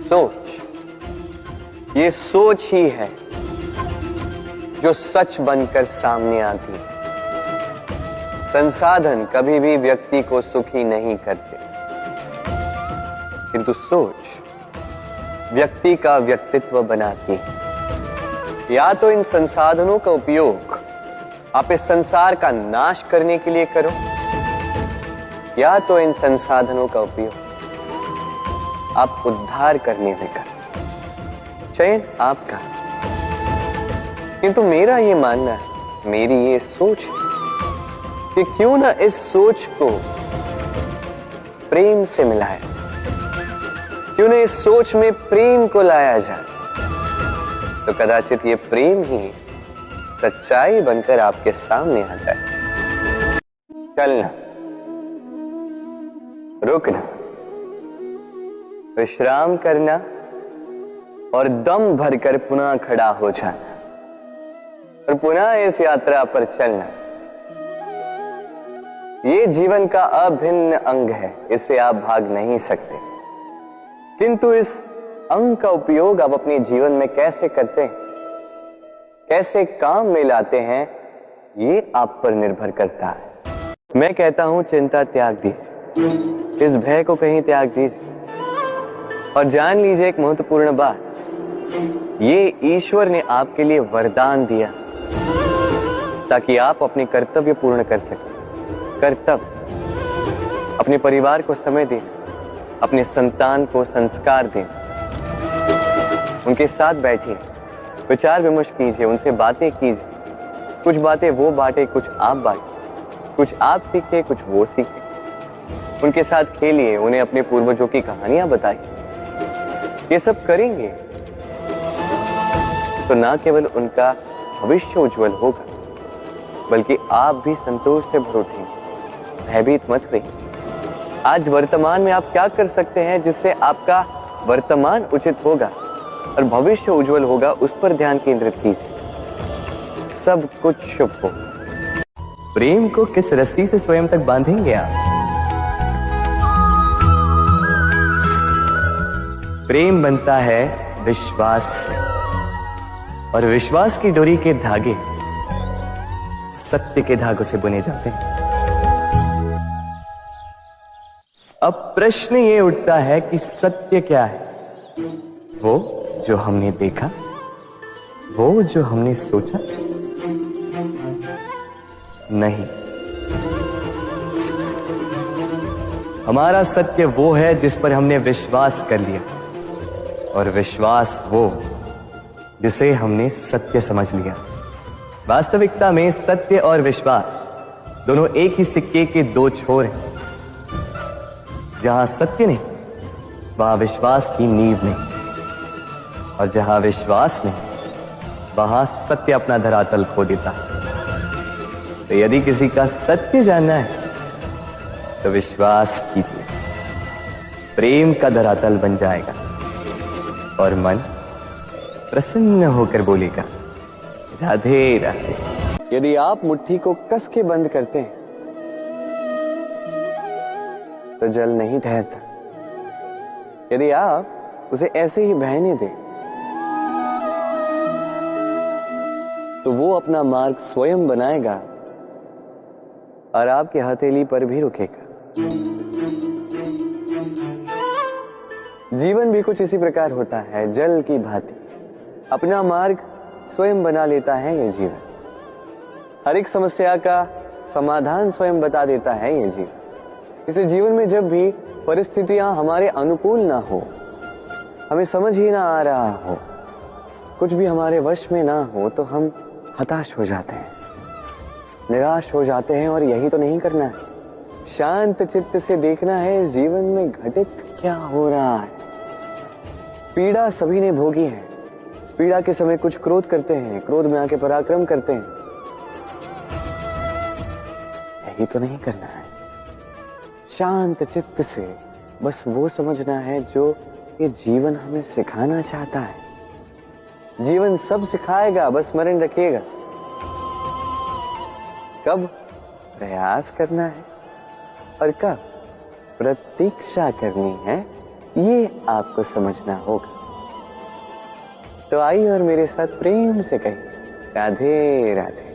सोच, ये सोच ही है जो सच बनकर सामने आती है। संसाधन कभी भी व्यक्ति को सुखी नहीं करते, किंतु सोच व्यक्ति का व्यक्तित्व बनाती है। या तो इन संसाधनों का उपयोग आप इस संसार का नाश करने के लिए करो, या तो इन संसाधनों का उपयोग आप उद्धार करने में करो। चयन आपका, किंतु मेरा ये मानना है, मेरी ये सोच है कि क्यों ना इस सोच को प्रेम से मिलाया जाए, क्यों ना इस सोच में प्रेम को लाया जाए, तो कदाचित ये प्रेम ही सच्चाई बनकर आपके सामने आ जाए। चलना, रुकना, विश्राम करना और दम भरकर पुनः खड़ा हो जाना और पुनः इस यात्रा पर चलना। ये जीवन का अभिन्न अंग है, इससे आप भाग नहीं सकते, किंतु इस अंग का उपयोग आप अपने जीवन में कैसे करते हैं, कैसे काम में लाते हैं, ये आप पर निर्भर करता है। मैं कहता हूं चिंता त्याग दीजिए, इस भय को कहीं त्याग दीजिए और जान लीजिए एक महत्वपूर्ण बात, ये ईश्वर ने आपके लिए वरदान दिया ताकि आप अपने कर्तव्य पूर्ण कर सकें। कर्तव्य, अपने परिवार को समय दें, अपने संतान को संस्कार दें, उनके साथ बैठिए, विचार विमर्श कीजिए, उनसे बातें कीजिए। कुछ बातें वो बांटे, कुछ आप बांटे, कुछ आप सीखे, कुछ वो सीखे। उनके साथ खेलिए, उन्हें अपने पूर्वजों की कहानियां बताइए। ये सब करेंगे तो ना केवल उनका भविष्य उज्जवल होगा, बल्कि आप भी संतोष से भर उठेंगे। भयभीत मत रहिए। आज वर्तमान में आप क्या कर सकते हैं जिससे आपका वर्तमान उचित होगा और भविष्य उज्जवल होगा, उस पर ध्यान केंद्रित कीजिए। सब कुछ शुभ हो। प्रेम को किस रस्सी से स्वयं तक बांधेंगे आप? प्रेम बनता है विश्वास से, और विश्वास की डोरी के धागे सत्य के धागों से बुने जाते हैं। अब प्रश्न ये उठता है कि सत्य क्या है? वो जो हमने देखा, वो जो हमने सोचा? नहीं, हमारा सत्य वो है जिस पर हमने विश्वास कर लिया, और विश्वास वो जिसे हमने सत्य समझ लिया। वास्तविकता में सत्य और विश्वास दोनों एक ही सिक्के के दो छोर हैं। जहां सत्य नहीं, वहां विश्वास की नींव नहीं, और जहां विश्वास नहीं, वहां सत्य अपना धरातल खो देता है। तो यदि किसी का सत्य जानना है तो विश्वास कीजिए, प्रेम का धरातल बन जाएगा और मन प्रसन्न होकर बोलेगा, राधे राधे। यदि आप मुट्ठी को कस के बंद करते हैं तो जल नहीं ठहरता। यदि आप उसे ऐसे ही बहने दें तो वो अपना मार्ग स्वयं बनाएगा और आपकी हथेली पर भी रुकेगा। जीवन भी कुछ इसी प्रकार होता है, जल की भांति अपना मार्ग स्वयं बना लेता है ये जीवन। हर एक समस्या का समाधान स्वयं बता देता है ये जीवन। इसलिए जीवन में जब भी परिस्थितियां हमारे अनुकूल ना हो, हमें समझ ही ना आ रहा हो, कुछ भी हमारे वश में ना हो, तो हम हताश हो जाते हैं, निराश हो जाते हैं। और यही तो नहीं करना है। शांत चित्त से देखना है इस जीवन में घटित क्या हो रहा है। पीड़ा सभी ने भोगी है। पीड़ा के समय कुछ क्रोध करते हैं, क्रोध में आके पराक्रम करते हैं। यही तो नहीं करना है। शांत चित्त से बस वो समझना है जो ये जीवन हमें सिखाना चाहता है। जीवन सब सिखाएगा, बस स्मरण रखिएगा। कब प्रयास करना है और कब प्रतीक्षा करनी है, ये आपको समझना होगा। तो आइए और मेरे साथ प्रेम से कहिए राधे राधे।